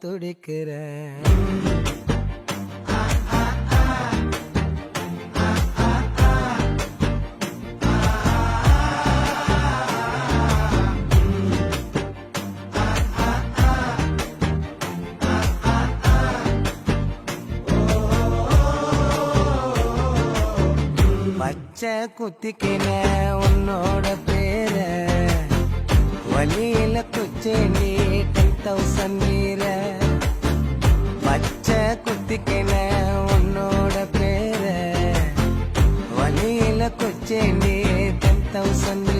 துடிக்கிறேன். பச்சை குத்திக்கின உன்னோட பேர வழியில குச்சேண்டி 10,000 வீர. பச்சை குத்திக்கின உன்னோட பேர வழியில குச்சேண்டி 10,000